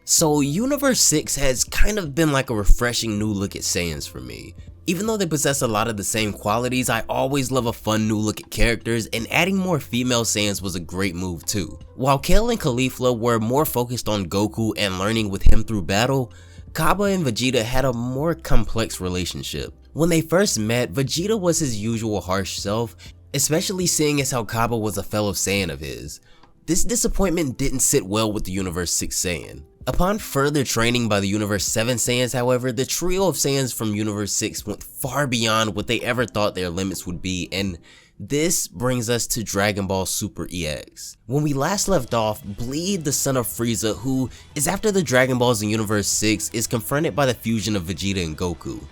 So Universe 6 has kind of been like a refreshing new look at Saiyans for me. Even though they possess a lot of the same qualities, I always love a fun new look at characters, and adding more female Saiyans was a great move too. While Kale and Caulifla were more focused on Goku and learning with him through battle, Cabba and Vegeta had a more complex relationship. When they first met, Vegeta was his usual harsh self, especially seeing as how Cabba was a fellow Saiyan of his. This disappointment didn't sit well with the Universe 6 Saiyan. Upon further training by the Universe 7 Saiyans, however, the trio of Saiyans from Universe 6 went far beyond what they ever thought their limits would be, and this brings us to Dragon Ball Super EX. When we last left off, Bleep, the son of Frieza, who is after the Dragon Balls in Universe 6, is confronted by the fusion of Vegeta and Goku,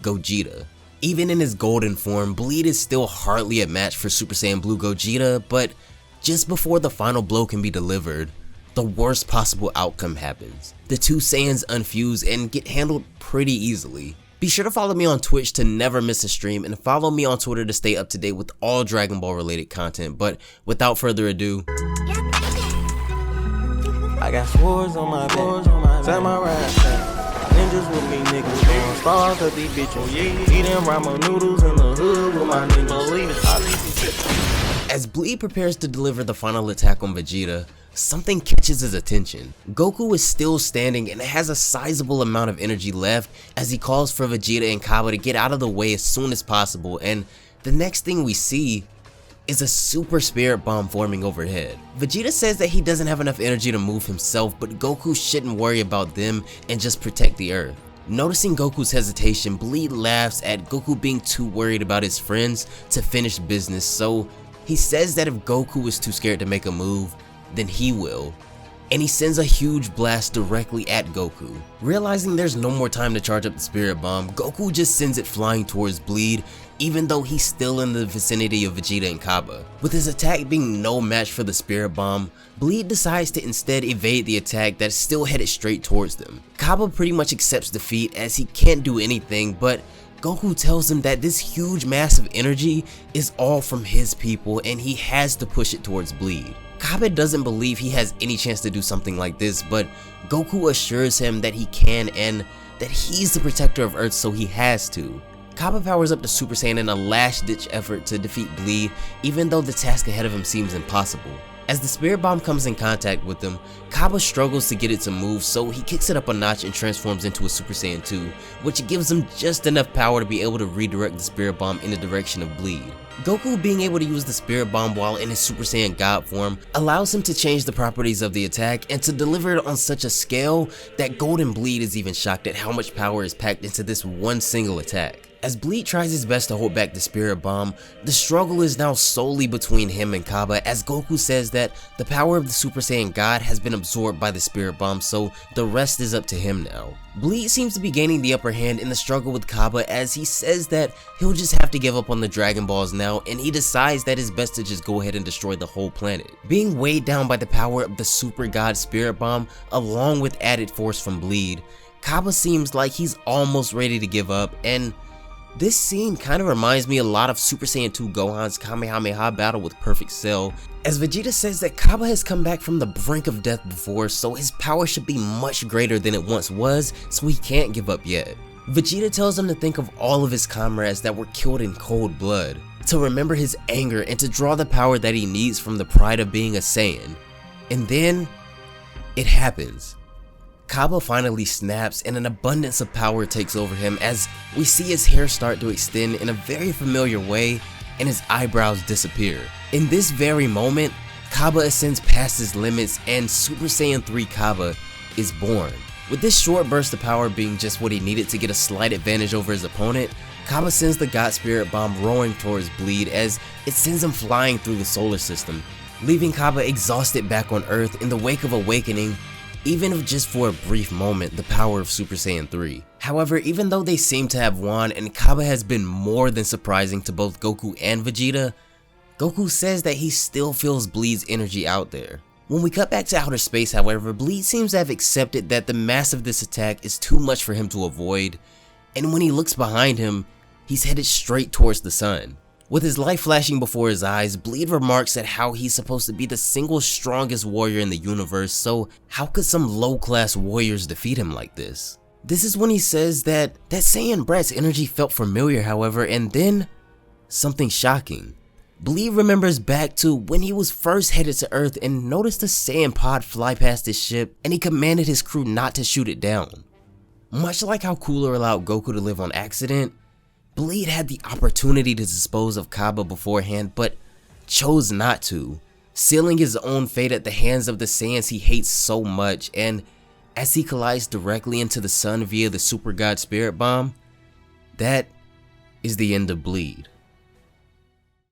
Gogeta. Even in his golden form, Bleep is still hardly a match for Super Saiyan Blue Gogeta, but just before the final blow can be delivered, the worst possible outcome happens. The two Saiyans unfuse and get handled pretty easily. Be sure to follow me on Twitch to never miss a stream, and follow me on Twitter to stay up to date with all Dragon Ball related content. But without further ado, I got swords on my back, tell my ride back. Ninjas with me, niggas, going stars at these bitches. Eating ramen noodles in the hood with my niggas. as Bleep prepares to deliver the final attack on Vegeta, something catches his attention. Goku is still standing and has a sizable amount of energy left as he calls for Vegeta and Cabba to get out of the way as soon as possible, and the next thing we see is a super spirit bomb forming overhead. Vegeta says that he doesn't have enough energy to move himself, but Goku shouldn't worry about them and just protect the Earth. Noticing Goku's hesitation, Bleep laughs at Goku being too worried about his friends to finish business, so he says that if Goku is too scared to make a move, then he will, and he sends a huge blast directly at Goku. Realizing there's no more time to charge up the spirit bomb, Goku just sends it flying towards Bleep, even though he's still in the vicinity of Vegeta and Cabba. With his attack being no match for the spirit bomb, Bleep decides to instead evade the attack that's still headed straight towards them. Cabba pretty much accepts defeat as he can't do anything, but Goku tells him that this huge mass of energy is all from his people and he has to push it towards Bleep. Cabba doesn't believe he has any chance to do something like this, but Goku assures him that he can and that he's the protector of Earth, so he has to. Cabba powers up to Super Saiyan in a last-ditch effort to defeat Bleep, even though the task ahead of him seems impossible. As the spirit bomb comes in contact with him, Cabba struggles to get it to move, so he kicks it up a notch and transforms into a Super Saiyan 2, which gives him just enough power to be able to redirect the spirit bomb in the direction of Bleep. Goku being able to use the spirit bomb while in his Super Saiyan God form allows him to change the properties of the attack and to deliver it on such a scale that Golden Bleep is even shocked at how much power is packed into this one single attack. As Bleep tries his best to hold back the spirit bomb, the struggle is now solely between him and Cabba, as Goku says that the power of the Super Saiyan God has been absorbed by the spirit bomb, so the rest is up to him now. Bleep seems to be gaining the upper hand in the struggle with Cabba, as he says that he'll just have to give up on the Dragon Balls now, and he decides that it's best to just go ahead and destroy the whole planet. Being weighed down by the power of the Super God Spirit Bomb, along with added force from Bleep, Cabba seems like he's almost ready to give up, and this scene kind of reminds me a lot of Super Saiyan 2 Gohan's Kamehameha battle with Perfect Cell, as Vegeta says that Cabba has come back from the brink of death before, so his power should be much greater than it once was, so he can't give up yet. Vegeta tells him to think of all of his comrades that were killed in cold blood, to remember his anger and to draw the power that he needs from the pride of being a Saiyan. And then, it happens. Cabba finally snaps and an abundance of power takes over him as we see his hair start to extend in a very familiar way and his eyebrows disappear. In this very moment, Cabba ascends past his limits and Super Saiyan 3 Cabba is born. With this short burst of power being just what he needed to get a slight advantage over his opponent, Cabba sends the God Spirit Bomb roaring towards Bleep as it sends him flying through the solar system, leaving Cabba exhausted back on Earth in the wake of awakening, even if just for a brief moment, the power of Super Saiyan 3. However, even though they seem to have won and Cabba has been more than surprising to both Goku and Vegeta, Goku says that he still feels Bleep's energy out there. When we cut back to outer space, however, Bleep seems to have accepted that the mass of this attack is too much for him to avoid, and when he looks behind him, he's headed straight towards the sun. With his life flashing before his eyes, Bleep remarks at how he's supposed to be the single strongest warrior in the universe, so how could some low-class warriors defeat him like this? This is when he says that Saiyan brat's energy felt familiar, however, and then something shocking. Bleep remembers back to when he was first headed to Earth and noticed a Saiyan pod fly past his ship, and he commanded his crew not to shoot it down. Much like how Cooler allowed Goku to live on accident, Bleep had the opportunity to dispose of Cabba beforehand, but chose not to, sealing his own fate at the hands of the Saiyans he hates so much. And as he collides directly into the sun via the Super God Spirit Bomb, that is the end of Bleep.